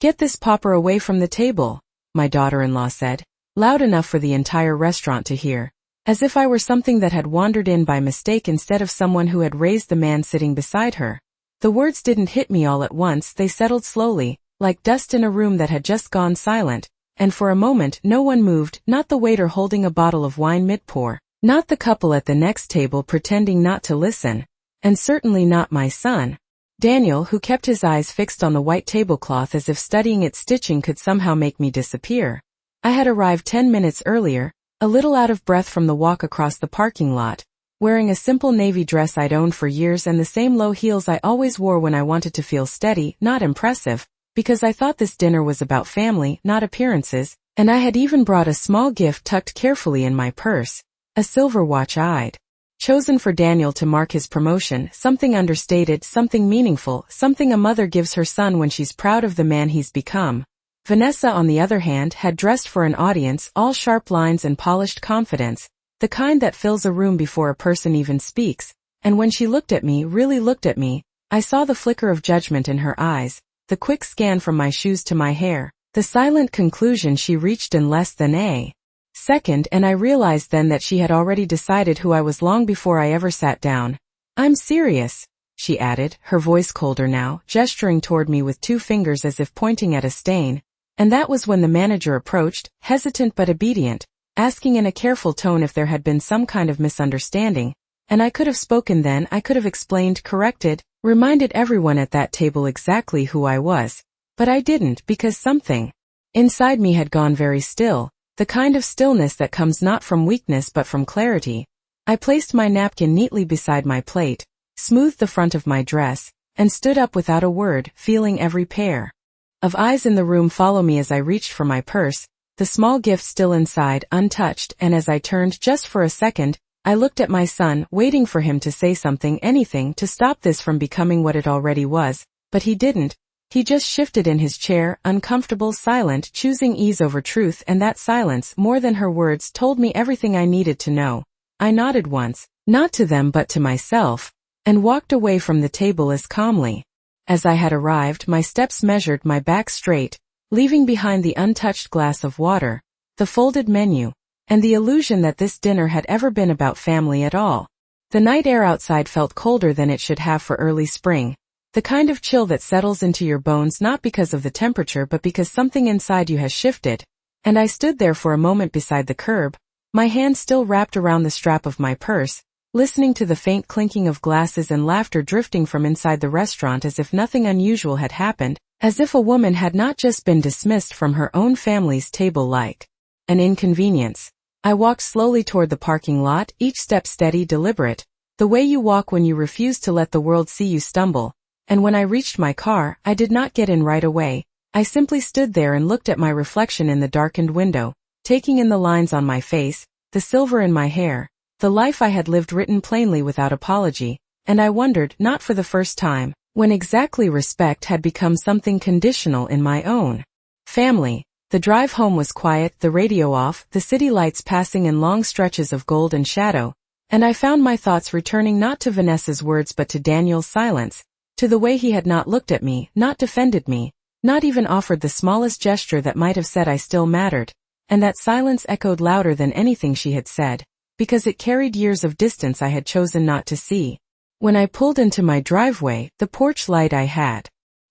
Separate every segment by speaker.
Speaker 1: "Get this pauper away from the table," my daughter-in-law said, loud enough for the entire restaurant to hear, as if I were something that had wandered in by mistake instead of someone who had raised the man sitting beside her. The words didn't hit me all at once, they settled slowly, like dust in a room that had just gone silent, and for a moment no one moved, not the waiter holding a bottle of wine mid-pour, not the couple at the next table pretending not to listen, and certainly not my son, Daniel, who kept his eyes fixed on the white tablecloth as if studying its stitching could somehow make me disappear. I had arrived 10 minutes earlier, a little out of breath from the walk across the parking lot, wearing a simple navy dress I'd owned for years and the same low heels I always wore when I wanted to feel steady, not impressive, because I thought this dinner was about family, not appearances, and I had even brought a small gift tucked carefully in my purse, a silver watch I'd chosen for Daniel to mark his promotion, something understated, something meaningful, something a mother gives her son when she's proud of the man he's become. Vanessa, on the other hand, had dressed for an audience, all sharp lines and polished confidence, the kind that fills a room before a person even speaks, and when she looked at me, really looked at me, I saw the flicker of judgment in her eyes, the quick scan from my shoes to my hair, the silent conclusion she reached in less than a second, and I realized then that she had already decided who I was long before I ever sat down. "I'm serious," she added, her voice colder now, gesturing toward me with 2 fingers as if pointing at a stain. And that was when the manager approached, hesitant but obedient, asking in a careful tone if there had been some kind of misunderstanding. And I could have spoken then, I could have explained, corrected, reminded everyone at that table exactly who I was. But I didn't, because something inside me had gone very still, the kind of stillness that comes not from weakness but from clarity. I placed my napkin neatly beside my plate, smoothed the front of my dress, and stood up without a word, feeling every pair of eyes in the room follow me as I reached for my purse, the small gift still inside, untouched, and as I turned just for a second, I looked at my son, waiting for him to say something, anything, to stop this from becoming what it already was, but he didn't. He just shifted in his chair, uncomfortable, silent, choosing ease over truth, and that silence, more than her words, told me everything I needed to know. I nodded once, not to them but to myself, and walked away from the table as calmly as I had arrived. My steps measured, my back straight, leaving behind the untouched glass of water, the folded menu, and the illusion that this dinner had ever been about family at all. The night air outside felt colder than it should have for early spring, the kind of chill that settles into your bones not because of the temperature but because something inside you has shifted, and I stood there for a moment beside the curb, my hand still wrapped around the strap of my purse, listening to the faint clinking of glasses and laughter drifting from inside the restaurant as if nothing unusual had happened, as if a woman had not just been dismissed from her own family's table like an inconvenience. I walked slowly toward the parking lot, each step steady, deliberate, the way you walk when you refuse to let the world see you stumble. And when I reached my car, I did not get in right away. I simply stood there and looked at my reflection in the darkened window, taking in the lines on my face, the silver in my hair, the life I had lived written plainly without apology, and I wondered, not for the first time, when exactly respect had become something conditional in my own family. The drive home was quiet, the radio off, the city lights passing in long stretches of gold and shadow, and I found my thoughts returning not to Vanessa's words but to Daniel's silence, to the way he had not looked at me, not defended me, not even offered the smallest gesture that might have said I still mattered, and that silence echoed louder than anything she had said, because it carried years of distance I had chosen not to see. When I pulled into my driveway, the porch light I had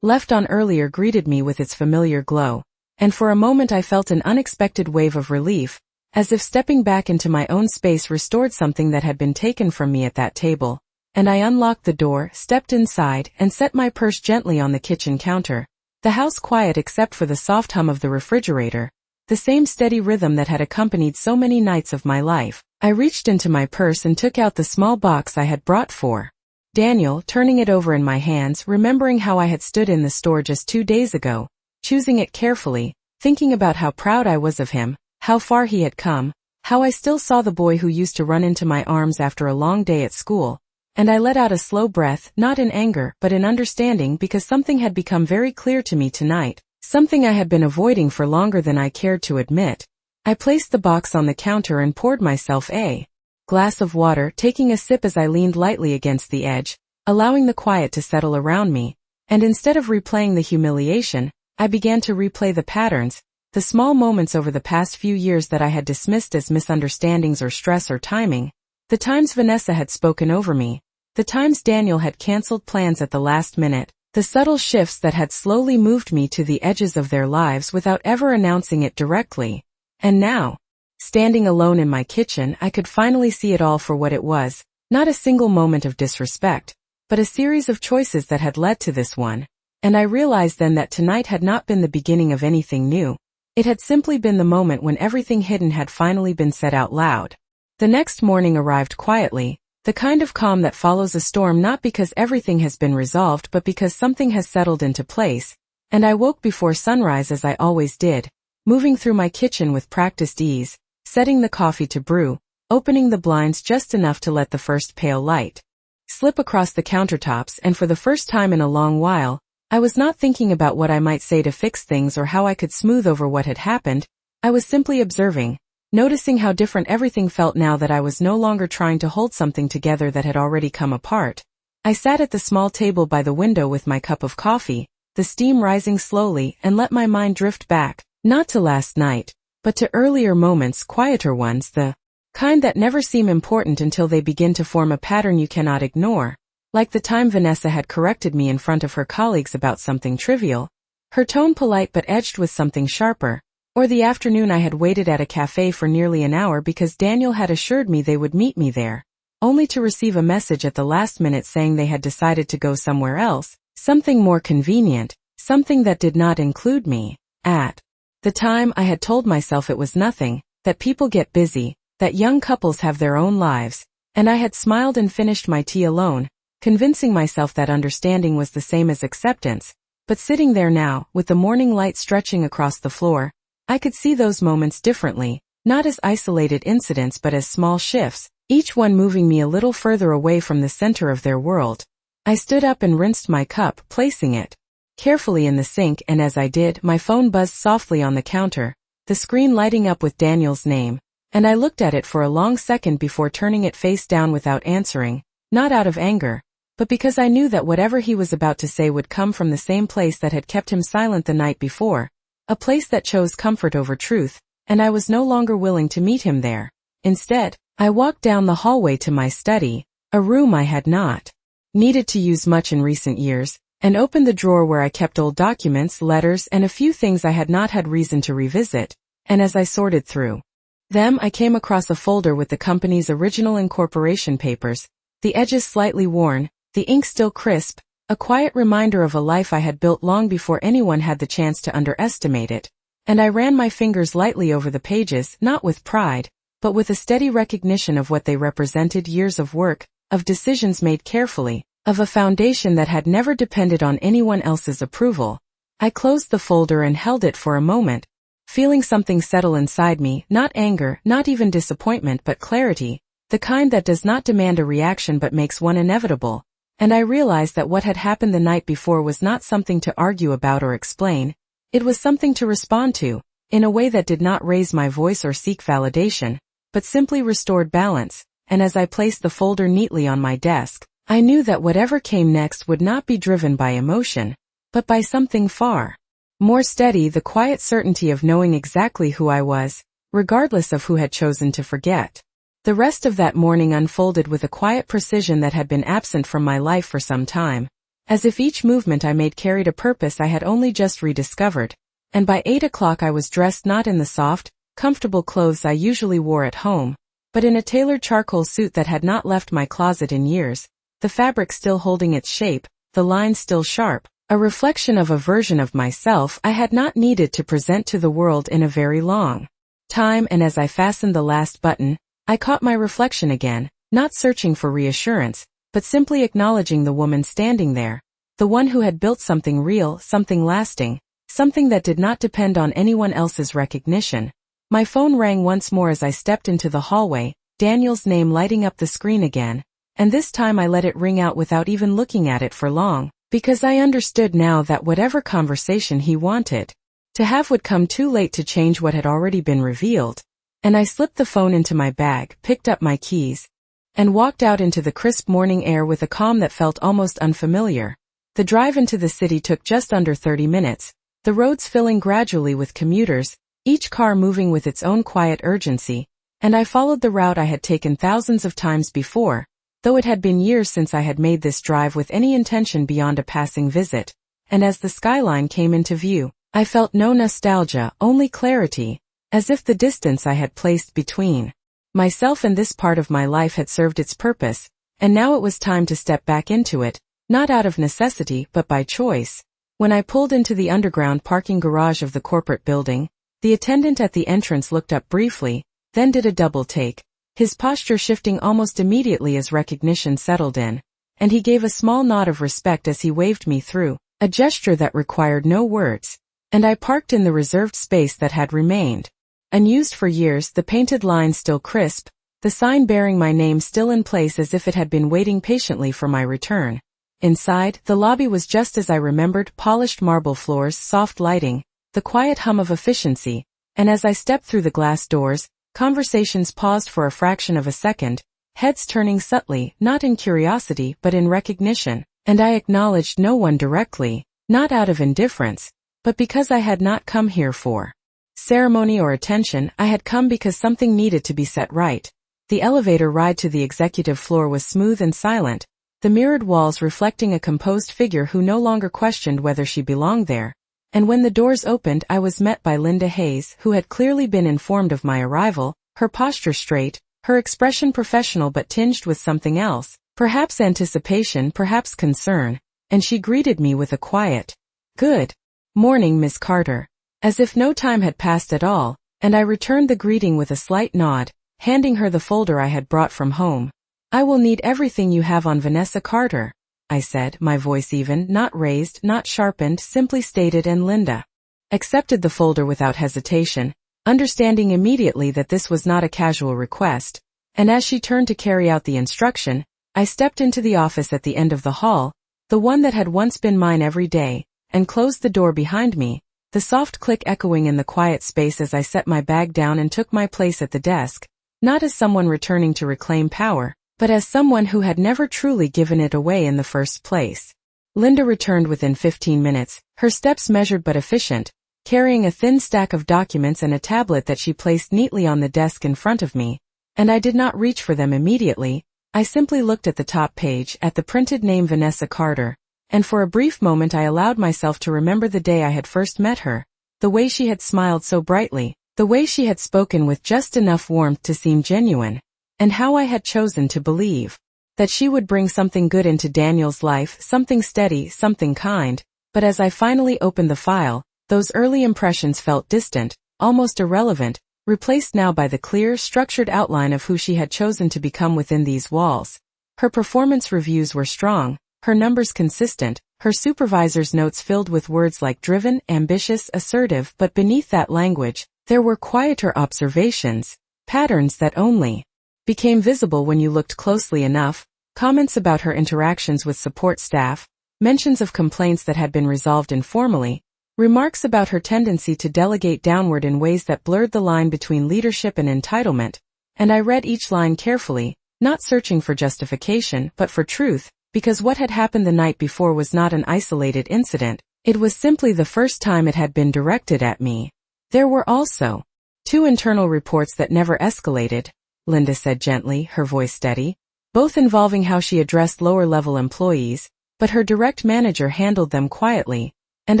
Speaker 1: left on earlier greeted me with its familiar glow, and for a moment I felt an unexpected wave of relief, as if stepping back into my own space restored something that had been taken from me at that table. And I unlocked the door, stepped inside, and set my purse gently on the kitchen counter, the house quiet except for the soft hum of the refrigerator, the same steady rhythm that had accompanied so many nights of my life. I reached into my purse and took out the small box I had brought for Daniel, turning it over in my hands, remembering how I had stood in the store just 2 days ago, choosing it carefully, thinking about how proud I was of him, how far he had come, how I still saw the boy who used to run into my arms after a long day at school. And I let out a slow breath, not in anger, but in understanding, because something had become very clear to me tonight, something I had been avoiding for longer than I cared to admit. I placed the box on the counter and poured myself a glass of water, taking a sip as I leaned lightly against the edge, allowing the quiet to settle around me, and instead of replaying the humiliation, I began to replay the patterns, the small moments over the past few years that I had dismissed as misunderstandings or stress or timing, the times Vanessa had spoken over me, the times Daniel had canceled plans at the last minute, the subtle shifts that had slowly moved me to the edges of their lives without ever announcing it directly. And now, standing alone in my kitchen, I could finally see it all for what it was, not a single moment of disrespect, but a series of choices that had led to this one. And I realized then that tonight had not been the beginning of anything new. It had simply been the moment when everything hidden had finally been said out loud. The next morning arrived quietly, the kind of calm that follows a storm, not because everything has been resolved but because something has settled into place, and I woke before sunrise as I always did, moving through my kitchen with practiced ease, setting the coffee to brew, opening the blinds just enough to let the first pale light slip across the countertops, and for the first time in a long while, I was not thinking about what I might say to fix things or how I could smooth over what had happened. I was simply observing, noticing how different everything felt now that I was no longer trying to hold something together that had already come apart. I sat at the small table by the window with my cup of coffee, the steam rising slowly, and let my mind drift back, not to last night, but to earlier moments, quieter ones, the kind that never seem important until they begin to form a pattern you cannot ignore. Like the time Vanessa had corrected me in front of her colleagues about something trivial, her tone polite but edged with something sharper, or the afternoon I had waited at a cafe for nearly an hour because Daniel had assured me they would meet me there, only to receive a message at the last minute saying they had decided to go somewhere else, something more convenient, something that did not include me. At the time I had told myself it was nothing, that people get busy, that young couples have their own lives, and I had smiled and finished my tea alone, convincing myself that understanding was the same as acceptance. But sitting there now, with the morning light stretching across the floor, I could see those moments differently, not as isolated incidents but as small shifts, each one moving me a little further away from the center of their world. I stood up and rinsed my cup, placing it carefully in the sink, and as I did, my phone buzzed softly on the counter, the screen lighting up with Daniel's name, and I looked at it for a long second before turning it face down without answering, not out of anger, but because I knew that whatever he was about to say would come from the same place that had kept him silent the night before, a place that chose comfort over truth, and I was no longer willing to meet him there. Instead, I walked down the hallway to my study, a room I had not needed to use much in recent years, and opened the drawer where I kept old documents, letters, and a few things I had not had reason to revisit, and as I sorted through them, I came across a folder with the company's original incorporation papers, the edges slightly worn, the ink still crisp, a quiet reminder of a life I had built long before anyone had the chance to underestimate it, and I ran my fingers lightly over the pages, not with pride, but with a steady recognition of what they represented: years of work, of decisions made carefully, of a foundation that had never depended on anyone else's approval. I closed the folder and held it for a moment, feeling something settle inside me, not anger, not even disappointment, but clarity, the kind that does not demand a reaction but makes one inevitable. And I realized that what had happened the night before was not something to argue about or explain. It was something to respond to, in a way that did not raise my voice or seek validation, but simply restored balance. And as I placed the folder neatly on my desk, I knew that whatever came next would not be driven by emotion, but by something far more steady: the quiet certainty of knowing exactly who I was, regardless of who had chosen to forget. The rest of that morning unfolded with a quiet precision that had been absent from my life for some time, as if each movement I made carried a purpose I had only just rediscovered, and by 8 o'clock I was dressed not in the soft, comfortable clothes I usually wore at home, but in a tailored charcoal suit that had not left my closet in years, the fabric still holding its shape, the lines still sharp, a reflection of a version of myself I had not needed to present to the world in a very long time. And as I fastened the last button, I caught my reflection again, not searching for reassurance, but simply acknowledging the woman standing there, the one who had built something real, something lasting, something that did not depend on anyone else's recognition. My phone rang once more as I stepped into the hallway, Daniel's name lighting up the screen again, and this time I let it ring out without even looking at it for long, because I understood now that whatever conversation he wanted to have would come too late to change what had already been revealed. And I slipped the phone into my bag, picked up my keys, and walked out into the crisp morning air with a calm that felt almost unfamiliar. The drive into the city took just under 30 minutes, the roads filling gradually with commuters, each car moving with its own quiet urgency, and I followed the route I had taken thousands of times before, though it had been years since I had made this drive with any intention beyond a passing visit, and as the skyline came into view, I felt no nostalgia, only clarity, as if the distance I had placed between myself and this part of my life had served its purpose, and now it was time to step back into it, not out of necessity but by choice. When I pulled into the underground parking garage of the corporate building, the attendant at the entrance looked up briefly, then did a double take, his posture shifting almost immediately as recognition settled in, and he gave a small nod of respect as he waved me through, a gesture that required no words, and I parked in the reserved space that had remained. Unused for years, the painted lines still crisp, the sign bearing my name still in place as if it had been waiting patiently for my return. Inside, the lobby was just as I remembered, polished marble floors, soft lighting, the quiet hum of efficiency, and as I stepped through the glass doors, conversations paused for a fraction of a second, heads turning subtly, not in curiosity but in recognition, and I acknowledged no one directly, not out of indifference, but because I had not come here for ceremony or attention. I had come because something needed to be set right. The elevator ride to the executive floor was smooth and silent, the mirrored walls reflecting a composed figure who no longer questioned whether she belonged there. And when the doors opened, I was met by Linda Hayes, who had clearly been informed of my arrival, her posture straight, her expression professional but tinged with something else, perhaps anticipation, perhaps concern, and she greeted me with a quiet, "Good morning, Miss Carter," as if no time had passed at all, and I returned the greeting with a slight nod, handing her the folder I had brought from home. "I will need everything you have on Vanessa Carter," I said, my voice even, not raised, not sharpened, simply stated, and Linda accepted the folder without hesitation, understanding immediately that this was not a casual request, and as she turned to carry out the instruction, I stepped into the office at the end of the hall, the one that had once been mine every day, and closed the door behind me, the soft click echoing in the quiet space as I set my bag down and took my place at the desk, not as someone returning to reclaim power, but as someone who had never truly given it away in the first place. Linda returned within 15 minutes, her steps measured but efficient, carrying a thin stack of documents and a tablet that she placed neatly on the desk in front of me, and I did not reach for them immediately. I simply looked at the top page, at the printed name Vanessa Carter, and for a brief moment I allowed myself to remember the day I had first met her, the way she had smiled so brightly, the way she had spoken with just enough warmth to seem genuine, and how I had chosen to believe that she would bring something good into Daniel's life, something steady, something kind. But as I finally opened the file, those early impressions felt distant, almost irrelevant, replaced now by the clear, structured outline of who she had chosen to become within these walls. Her performance reviews were strong, her numbers consistent, her supervisor's notes filled with words like driven, ambitious, assertive, but beneath that language, there were quieter observations, patterns that only became visible when you looked closely enough, comments about her interactions with support staff, mentions of complaints that had been resolved informally, remarks about her tendency to delegate downward in ways that blurred the line between leadership and entitlement, and I read each line carefully, not searching for justification but for truth, because what had happened the night before was not an isolated incident, it was simply the first time it had been directed at me. There were also 2 internal reports that never escalated, Linda said gently, her voice steady, both involving how she addressed lower-level employees, but her direct manager handled them quietly, and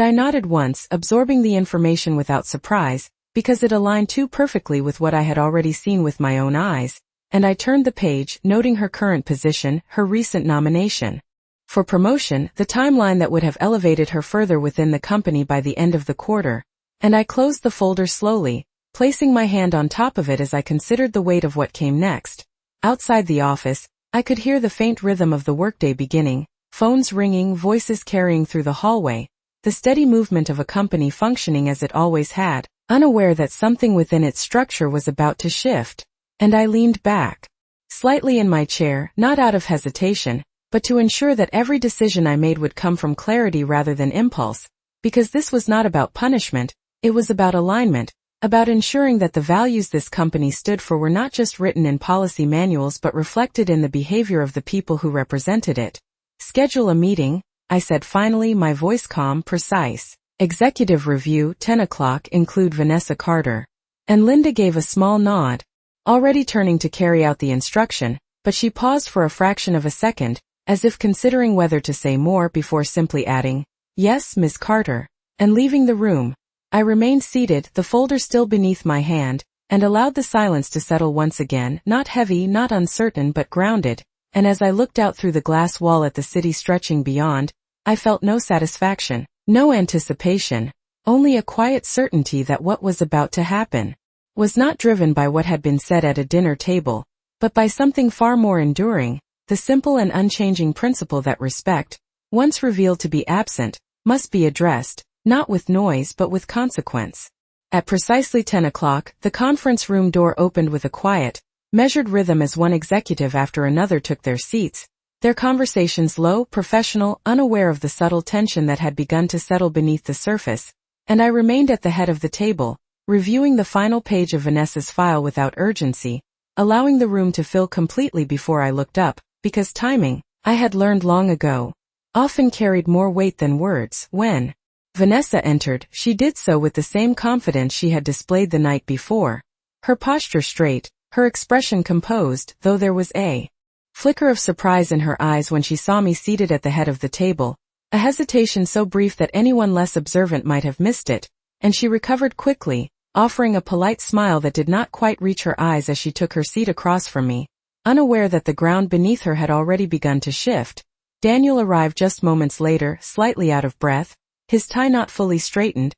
Speaker 1: I nodded once, absorbing the information without surprise, because it aligned too perfectly with what I had already seen with my own eyes, and I turned the page, noting her current position, her recent nomination for promotion, the timeline that would have elevated her further within the company by the end of the quarter, and I closed the folder slowly, placing my hand on top of it as I considered the weight of what came next. Outside the office, I could hear the faint rhythm of the workday beginning, phones ringing, voices carrying through the hallway, the steady movement of a company functioning as it always had, unaware that something within its structure was about to shift. And I leaned back slightly in my chair, not out of hesitation, but to ensure that every decision I made would come from clarity rather than impulse, because this was not about punishment, it was about alignment, about ensuring that the values this company stood for were not just written in policy manuals but reflected in the behavior of the people who represented it. "Schedule a meeting," I said finally, my voice calm, precise. Executive review, 10 o'clock, include Vanessa Carter. And Linda gave a small nod, already turning to carry out the instruction, but she paused for a fraction of a second, as if considering whether to say more before simply adding, "Yes, Miss Carter," and leaving the room. I remained seated, the folder still beneath my hand, and allowed the silence to settle once again, not heavy, not uncertain, but grounded, and as I looked out through the glass wall at the city stretching beyond, I felt no satisfaction, no anticipation, only a quiet certainty that what was about to happen was not driven by what had been said at a dinner table, but by something far more enduring, the simple and unchanging principle that respect, once revealed to be absent, must be addressed, not with noise but with consequence. At precisely 10 o'clock, the conference room door opened with a quiet, measured rhythm as one executive after another took their seats, their conversations low, professional, unaware of the subtle tension that had begun to settle beneath the surface, and I remained at the head of the table, reviewing the final page of Vanessa's file without urgency, allowing the room to fill completely before I looked up, because timing, I had learned long ago, often carried more weight than words. When Vanessa entered, she did so with the same confidence she had displayed the night before, her posture straight, her expression composed, though there was a flicker of surprise in her eyes when she saw me seated at the head of the table, a hesitation so brief that anyone less observant might have missed it, and she recovered quickly, offering a polite smile that did not quite reach her eyes as she took her seat across from me, unaware that the ground beneath her had already begun to shift. Daniel arrived just moments later, slightly out of breath, his tie not fully straightened,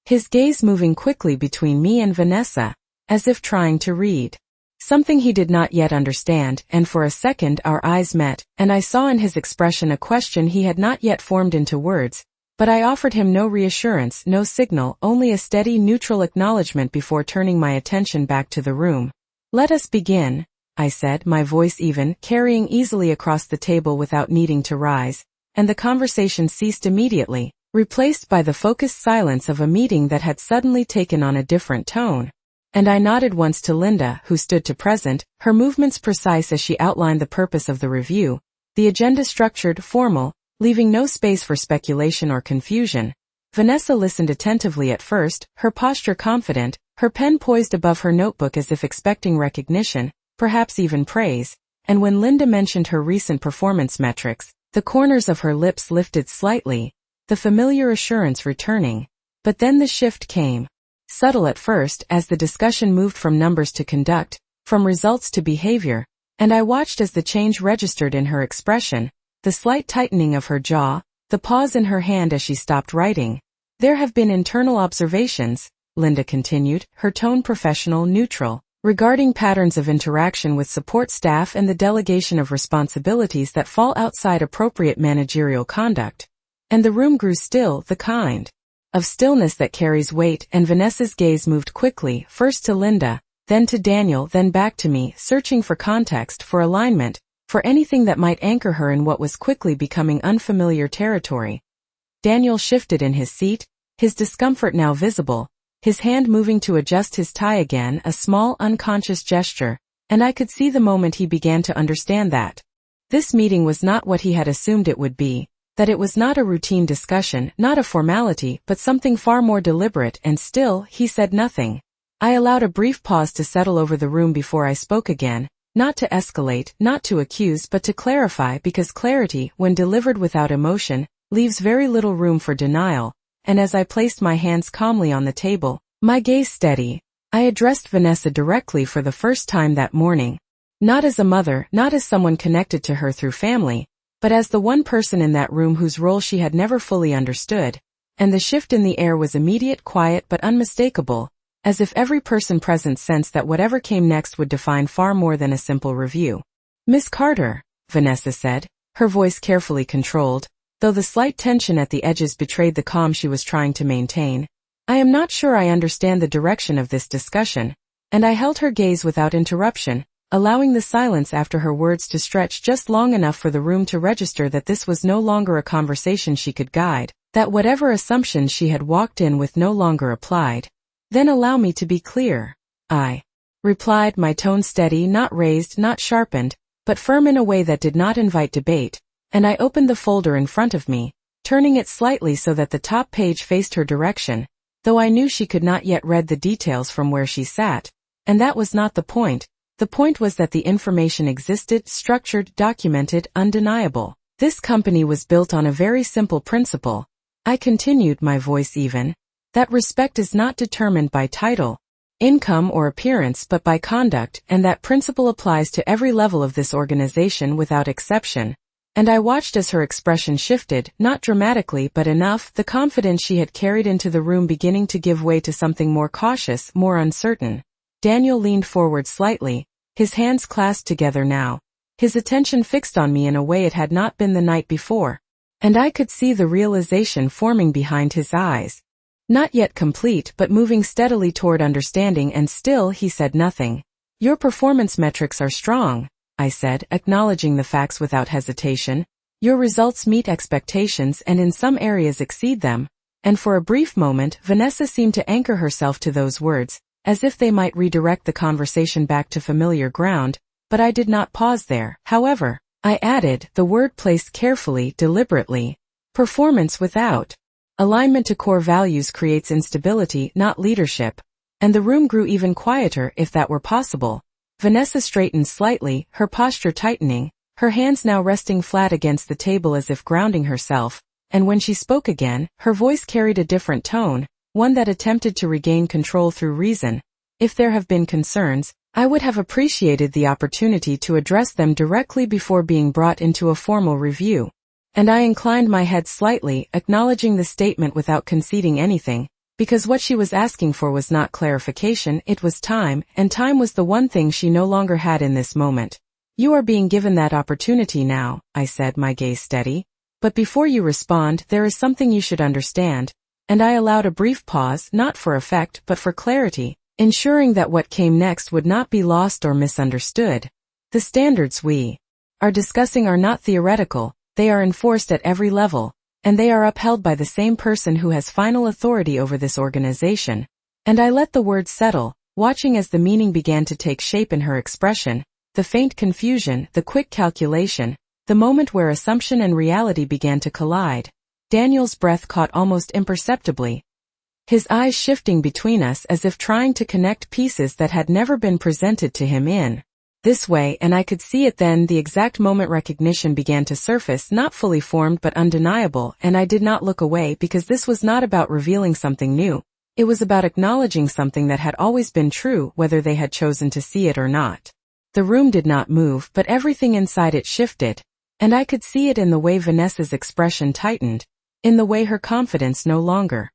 Speaker 1: his gaze moving quickly between me and Vanessa, as if trying to read something he did not yet understand, and for a second our eyes met, and I saw in his expression a question he had not yet formed into words, but I offered him no reassurance, no signal, only a steady, neutral acknowledgement before turning my attention back to the room. "Let us begin," I said, my voice even, carrying easily across the table without needing to rise, and the conversation ceased immediately, replaced by the focused silence of a meeting that had suddenly taken on a different tone. And I nodded once to Linda, who stood to present, her movements precise as she outlined the purpose of the review, the agenda structured, formal, leaving no space for speculation or confusion. Vanessa listened attentively at first, her posture confident, her pen poised above her notebook as if expecting recognition, perhaps even praise, and when Linda mentioned her recent performance metrics, the corners of her lips lifted slightly, the familiar assurance returning. But then the shift came. Subtle at first, as the discussion moved from numbers to conduct, from results to behavior, and I watched as the change registered in her expression, the slight tightening of her jaw, the pause in her hand as she stopped writing. "There have been internal observations," Linda continued, her tone professional, neutral, regarding patterns of interaction with support staff and the delegation of responsibilities that fall outside appropriate managerial conduct. And the room grew still, the kind of stillness that carries weight, and Vanessa's gaze moved quickly, first to Linda, then to Daniel, then back to me, searching for context, for alignment, for anything that might anchor her in what was quickly becoming unfamiliar territory. Daniel shifted in his seat, his discomfort now visible, his hand moving to adjust his tie again, a small, unconscious gesture, and I could see the moment he began to understand that this meeting was not what he had assumed it would be, that it was not a routine discussion, not a formality, but something far more deliberate, and still, he said nothing. I allowed a brief pause to settle over the room before I spoke again, not to escalate, not to accuse, but to clarify, because clarity, when delivered without emotion, leaves very little room for denial, and as I placed my hands calmly on the table, my gaze steady, I addressed Vanessa directly for the first time that morning. Not as a mother, not as someone connected to her through family, but as the one person in that room whose role she had never fully understood, and the shift in the air was immediate, quiet, but unmistakable, as if every person present sensed that whatever came next would define far more than a simple review. "Miss Carter," Vanessa said, her voice carefully controlled, though the slight tension at the edges betrayed the calm she was trying to maintain, "I am not sure I understand the direction of this discussion," and I held her gaze without interruption, allowing the silence after her words to stretch just long enough for the room to register that this was no longer a conversation she could guide, that whatever assumptions she had walked in with no longer applied. "Then allow me to be clear," I replied, my tone steady, not raised, not sharpened, but firm in a way that did not invite debate, and I opened the folder in front of me, turning it slightly so that the top page faced her direction, though I knew she could not yet read the details from where she sat. And that was not the point. The point was that the information existed, structured, documented, undeniable. This company was built on a very simple principle. I continued, my voice even, that respect is not determined by title, income or appearance but by conduct, and that principle applies to every level of this organization without exception. And I watched as her expression shifted, not dramatically but enough, the confidence she had carried into the room beginning to give way to something more cautious, more uncertain. Daniel leaned forward slightly, his hands clasped together now, his attention fixed on me in a way it had not been the night before. And I could see the realization forming behind his eyes. Not yet complete but moving steadily toward understanding, and still he said nothing. Your performance metrics are strong, I said, acknowledging the facts without hesitation. Your results meet expectations and in some areas exceed them. And for a brief moment Vanessa seemed to anchor herself to those words, as if they might redirect the conversation back to familiar ground, but I did not pause there. However, I added, the word placed carefully, deliberately. Performance without alignment to core values creates instability, not leadership. And the room grew even quieter, if that were possible. Vanessa straightened slightly, her posture tightening, her hands now resting flat against the table as if grounding herself, and when she spoke again, her voice carried a different tone, one that attempted to regain control through reason. If there have been concerns, I would have appreciated the opportunity to address them directly before being brought into a formal review. And I inclined my head slightly, acknowledging the statement without conceding anything, because what she was asking for was not clarification, it was time, and time was the one thing she no longer had in this moment. You are being given that opportunity now, I said, my gaze steady. But before you respond, there is something you should understand. And I allowed a brief pause, not for effect but for clarity, ensuring that what came next would not be lost or misunderstood. The standards we are discussing are not theoretical, they are enforced at every level, and they are upheld by the same person who has final authority over this organization. And I let the words settle, watching as the meaning began to take shape in her expression, the faint confusion, the quick calculation, the moment where assumption and reality began to collide. Daniel's breath caught almost imperceptibly, his eyes shifting between us as if trying to connect pieces that had never been presented to him in this way, and I could see it then, the exact moment recognition began to surface, not fully formed but undeniable, and I did not look away because this was not about revealing something new. It was about acknowledging something that had always been true, whether they had chosen to see it or not. The room did not move, but everything inside it shifted, and I could see it in the way Vanessa's expression tightened, in the way her confidence no longer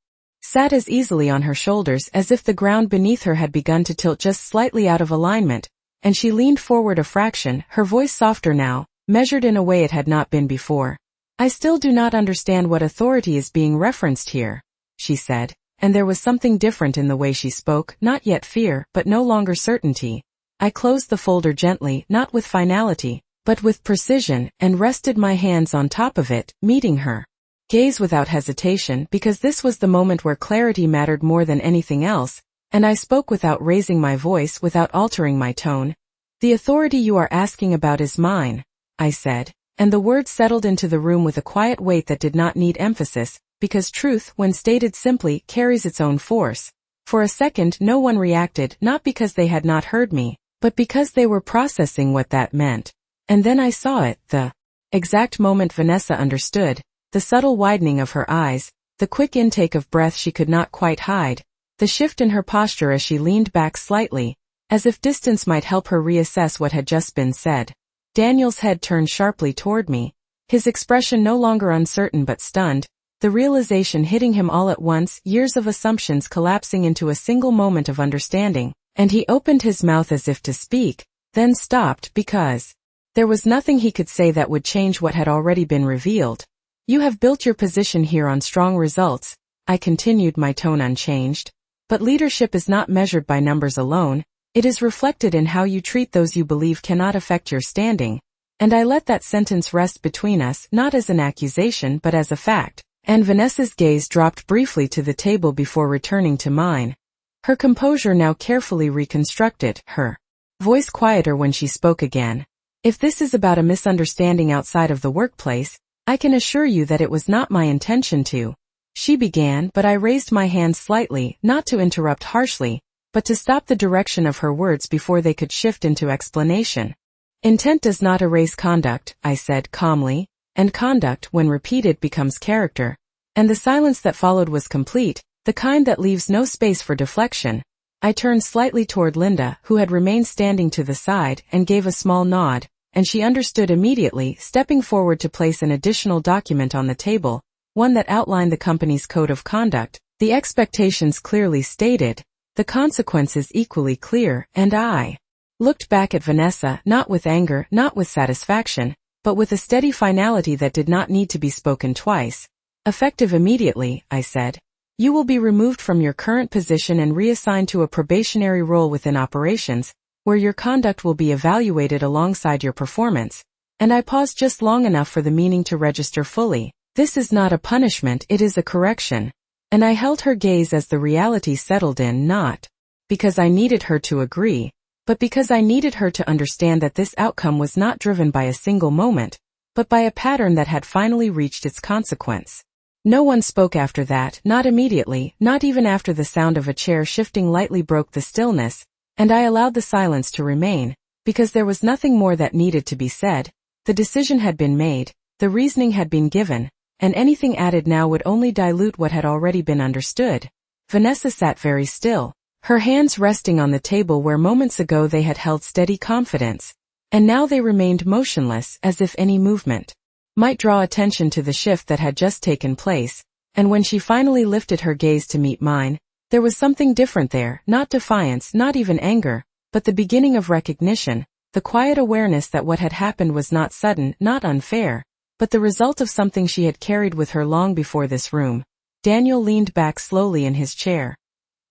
Speaker 1: sat as easily on her shoulders as if the ground beneath her had begun to tilt just slightly out of alignment, and she leaned forward a fraction, her voice softer now, measured in a way it had not been before. I still do not understand what authority is being referenced here, she said, and there was something different in the way she spoke, not yet fear, but no longer certainty. I closed the folder gently, not with finality, but with precision, and rested my hands on top of it, meeting her gaze without hesitation, because this was the moment where clarity mattered more than anything else, and I spoke without raising my voice, without altering my tone. The authority you are asking about is mine, I said, and the words settled into the room with a quiet weight that did not need emphasis, because truth, when stated simply, carries its own force. For a second no one reacted, not because they had not heard me, but because they were processing what that meant. And then I saw it, the exact moment Vanessa understood, the subtle widening of her eyes, the quick intake of breath she could not quite hide, the shift in her posture as she leaned back slightly, as if distance might help her reassess what had just been said. Daniel's head turned sharply toward me, his expression no longer uncertain but stunned, the realization hitting him all at once, years of assumptions collapsing into a single moment of understanding, and he opened his mouth as if to speak, then stopped because there was nothing he could say that would change what had already been revealed. You have built your position here on strong results, I continued, my tone unchanged. But leadership is not measured by numbers alone, it is reflected in how you treat those you believe cannot affect your standing. And I let that sentence rest between us, not as an accusation but as a fact, and Vanessa's gaze dropped briefly to the table before returning to mine. Her composure now carefully reconstructed, her voice quieter when she spoke again. If this is about a misunderstanding outside of the workplace, I can assure you that it was not my intention to. She began, but I raised my hand slightly, not to interrupt harshly, but to stop the direction of her words before they could shift into explanation. Intent does not erase conduct, I said calmly, and conduct, when repeated, becomes character. And the silence that followed was complete, the kind that leaves no space for deflection. I turned slightly toward Linda, who had remained standing to the side, and gave a small nod, and she understood immediately, stepping forward to place an additional document on the table, one that outlined the company's code of conduct, the expectations clearly stated, the consequences equally clear, and I looked back at Vanessa, not with anger, not with satisfaction, but with a steady finality that did not need to be spoken twice. Effective immediately, I said. You will be removed from your current position and reassigned to a probationary role within operations, where your conduct will be evaluated alongside your performance. And I paused just long enough for the meaning to register fully. This is not a punishment, it is a correction. And I held her gaze as the reality settled in, not because I needed her to agree, but because I needed her to understand that this outcome was not driven by a single moment, but by a pattern that had finally reached its consequence. No one spoke after that, not immediately, not even after the sound of a chair shifting lightly broke the stillness, and I allowed the silence to remain, because there was nothing more that needed to be said. The decision had been made, the reasoning had been given, and anything added now would only dilute what had already been understood. Vanessa sat very still, her hands resting on the table where moments ago they had held steady confidence, and now they remained motionless, as if any movement might draw attention to the shift that had just taken place, and when she finally lifted her gaze to meet mine, there was something different there, not defiance, not even anger, but the beginning of recognition, the quiet awareness that what had happened was not sudden, not unfair, but the result of something she had carried with her long before this room. Daniel leaned back slowly in his chair.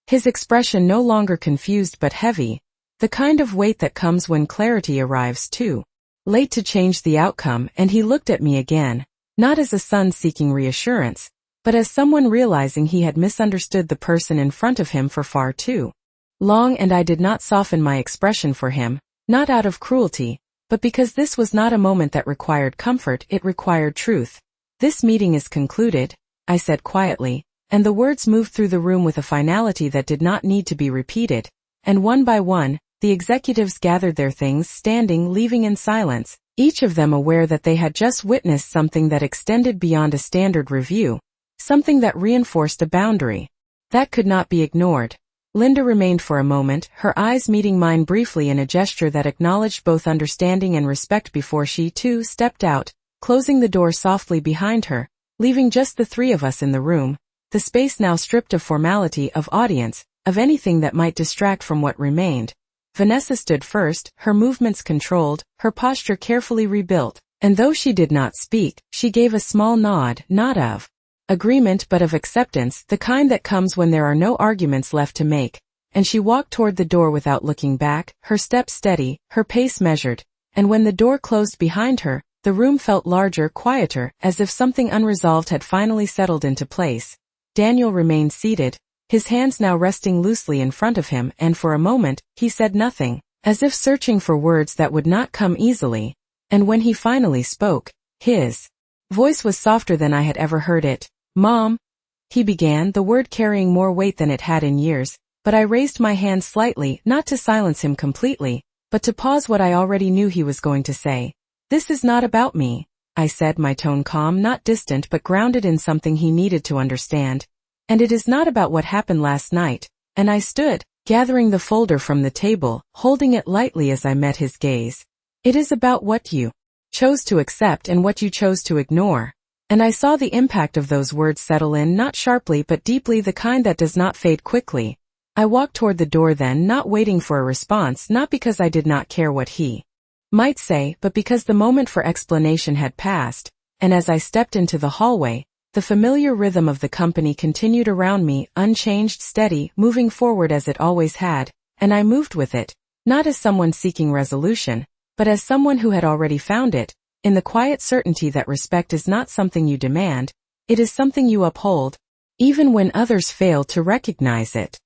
Speaker 1: His expression no longer confused but heavy, the kind of weight that comes when clarity arrives too late to change the outcome, and he looked at me again, not as a son seeking reassurance, but as someone realizing he had misunderstood the person in front of him for far too long, and I did not soften my expression for him, not out of cruelty, but because this was not a moment that required comfort, it required truth. This meeting is concluded, I said quietly, and the words moved through the room with a finality that did not need to be repeated, and one by one, the executives gathered their things, standing, leaving in silence, each of them aware that they had just witnessed something that extended beyond a standard review, something that reinforced a boundary that could not be ignored. Linda remained for a moment, her eyes meeting mine briefly in a gesture that acknowledged both understanding and respect before she, too, stepped out, closing the door softly behind her, leaving just the three of us in the room, the space now stripped of formality, of audience, of anything that might distract from what remained. Vanessa stood first, her movements controlled, her posture carefully rebuilt, and though she did not speak, she gave a small nod, not of agreement but of acceptance, the kind that comes when there are no arguments left to make, and she walked toward the door without looking back, her step steady, her pace measured, and when the door closed behind her, the room felt larger, quieter, as if something unresolved had finally settled into place. Daniel remained seated, his hands now resting loosely in front of him, and for a moment, he said nothing, as if searching for words that would not come easily, and when he finally spoke, his voice was softer than I had ever heard it. "Mom," he began, the word carrying more weight than it had in years, but I raised my hand slightly, not to silence him completely, but to pause what I already knew he was going to say. "This is not about me," I said, my tone calm, not distant but grounded in something he needed to understand. "And it is not about what happened last night," and I stood, gathering the folder from the table, holding it lightly as I met his gaze. "It is about what you chose to accept and what you chose to ignore." And I saw the impact of those words settle in, not sharply but deeply, the kind that does not fade quickly. I walked toward the door then, not waiting for a response, not because I did not care what he might say, but because the moment for explanation had passed, and as I stepped into the hallway, the familiar rhythm of the company continued around me, unchanged, steady, moving forward as it always had, and I moved with it, not as someone seeking resolution, but as someone who had already found it, in the quiet certainty that respect is not something you demand, it is something you uphold, even when others fail to recognize it.